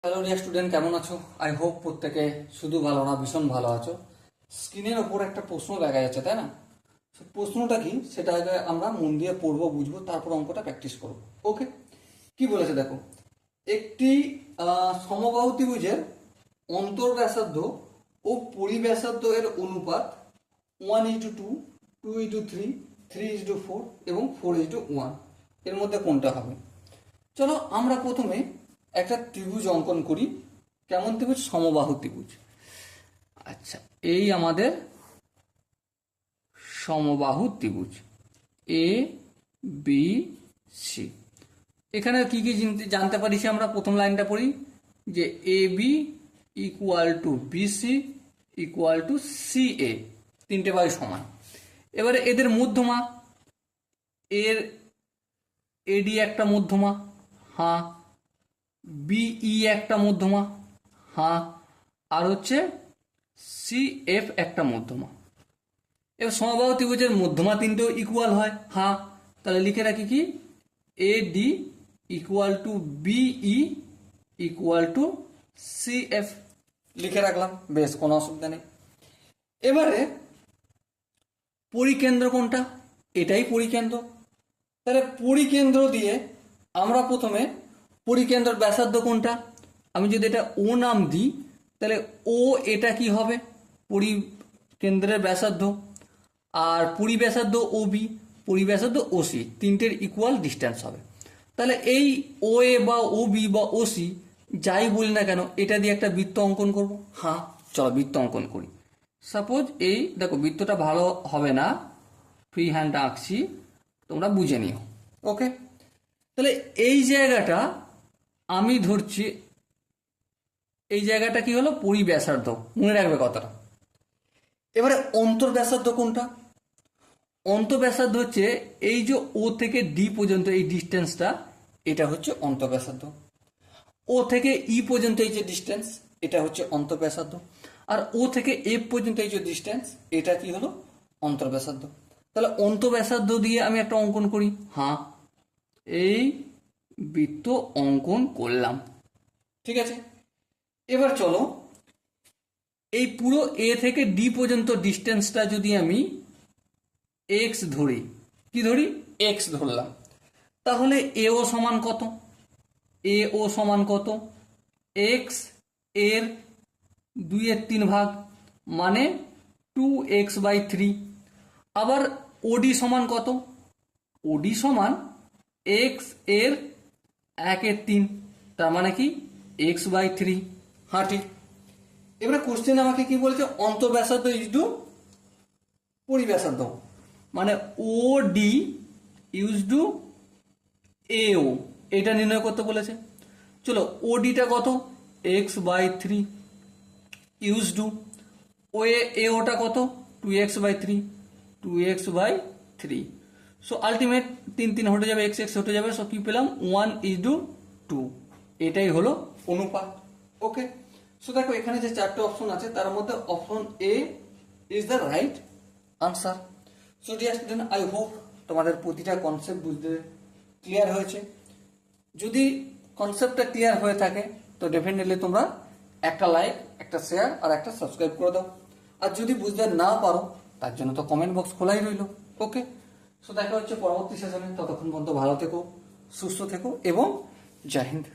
Hello dear student, কেমন আছো? I hope প্রত্যেকে শুধু ভালো না, ভীষণ ভালো আছো। স্ক্রিনের ওপর একটা প্রশ্ন দেখা যাচ্ছে, তাই না? প্রশ্নটা কি সেটা আগে আমরা মন দিয়ে পড়বো, বুঝবো, তারপর অঙ্কটা প্র্যাকটিস করবো। ওকে, কি বলেছে দেখো। একটি সমবাহু ত্রিভুজের অন্তর্ব্যাসার্ধ ও পরিব্যাসার্ধ এর অনুপাত 1:2, 2:3, 3:4 এবং 4:1 এর মধ্যে কোনটা হবে? চলো আমরা প্রথমে একটা ত্রিভুজ অঙ্কন করি। কেমন ত্রিভুজ? সমবাহু ত্রিভুজ। আচ্ছা, এই আমাদের সমবাহু ত্রিভুজ এ বি সি। এখানে কি কি জানতে পারিছি আমরা? প্রথম লাইনটা পড়ি যে A B equal to B C equal to C A, তিনটে বাই সমান। এবারে এদের মধ্যমা, এর এডি একটা মধ্যমা, হ্যাঁ, বিই একটা মধ্যমা, হ্যাঁ, আর হচ্ছে সি এফ একটা মধ্যমা। এবার সমবাহু ত্রিভুজের মধ্যমা তিনটেও ইকুয়াল হয়, হ্যাঁ, তাহলে লিখে রাখি কি A D equal to B E equal to C F, লিখে রাখলাম, বেশ, কোনো অসুবিধা নেই। এবারে পরিকেন্দ্র কোনটা? এটাই পরিকেন্দ্র। তাহলে পরিকেন্দ্র দিয়ে আমরা প্রথমে পরিকেন্দ্রের ব্যাসার্ধ কোনটা? আমি যদি এটা ও নাম দিই তাহলে ও এটা কি হবে? পরিকেন্দ্রের ব্যাসার্ধ। আর পরিব্যাসার্ধ ও বি, পরিব্যাসার্ধ ও সি, তিনটের ইকুয়াল ডিস্টেন্স হবে। তাহলে এই ও এ বা ও বি বা ও সি যাই বলি না কেন, এটা দিয়ে একটা বৃত্ত অঙ্কন করব। হ্যাঁ, চলো বৃত্ত অঙ্কন করি। সাপোজ এই দেখো, বৃত্তটা ভালো হবে না, ফ্রি হ্যান্ড আঁকছি, তোমরা বুঝে নিও। ওকে, তাহলে এই জায়গাটা আমি ধরছি, এই জায়গাটা কি হলো? পরিব্যাসার্ধ, মনে রাখবে কথাটা। এবারে অন্তর্ব্যাসার্ধ কোনটা? অন্তর্ব্যাসার্ধ হচ্ছে এই যে ও থেকে ডি পর্যন্ত এই ডিস্টেন্সটা, এটা হচ্ছে অন্তর্ব্যাসার্ধ। ও থেকে ই পর্যন্ত এই যে ডিস্টেন্স, এটা হচ্ছে অন্তর্ব্যাসার্ধ। আর ও থেকে এফ পর্যন্ত এই যে ডিস্টেন্স, এটা কি হলো? অন্তর্ব্যাসার্ধ। তাহলে অন্তর্ব্যাসার্ধ দিয়ে আমি একটা অঙ্কন করি। হ্যাঁ, এই বৃত্ত অঙ্কন করলাম, ঠিক আছে। এবার চলো এই পুরো এ থেকে ডি পর্যন্ত ডিস্টেন্সটা যদি আমি এক্স ধরি, কি ধরি? এক্স ধরলাম, তাহলে এও সমান কত? এও সমান কত? এক্স এর 2/3 মানে 2x/3। আবার ওডি সমান কত? ওডি সমান এক্স এর 1/3, তার মানে কি x/3। হ্যাঁ, ঠিক। এবারে কোশ্চেন আমাকে কি বলেছে? অন্তর্ব্যাসার্ধ ইজ টু পরিব্যাসার্ধ, মানে ও ডি ইউজ টু এও, এটা নির্ণয় করতে বলেছে। চলো ওডিটা কত? x/3 ইউজ টু ও এওটা কত? 2x/3, 2x/3। সো আলটিমেট 3 হটে যাবে, x হটে যাবে। সো কি পেলাম? 1:2। এটাই হলো অনুপাত। ওকে, সো দেখো এখানে যে চারটে অপশন আছে তার মধ্যে option A is the right answer. So dear student, I hope তোমাদের প্রতিটা কনসেপ্ট বুঝতে ক্লিয়ার হয়েছে। যদি কনসেপ্টটা ক্লিয়ার হয়ে থাকে তো ডেফিনেটলি তোমরা একটা লাইক, একটা শেয়ার আর একটা সাবস্ক্রাইব করে দাও। আর যদি বুঝতে না পারো তার জন্য তো কমেন্ট বক্স খোলাই রইল। ওকে, সো দেখা হচ্ছে পরবর্তী সেশনে। ততক্ষণ পর্যন্ত ভালো থেকো, সুস্থ থেকো এবং জয় হিন্দ।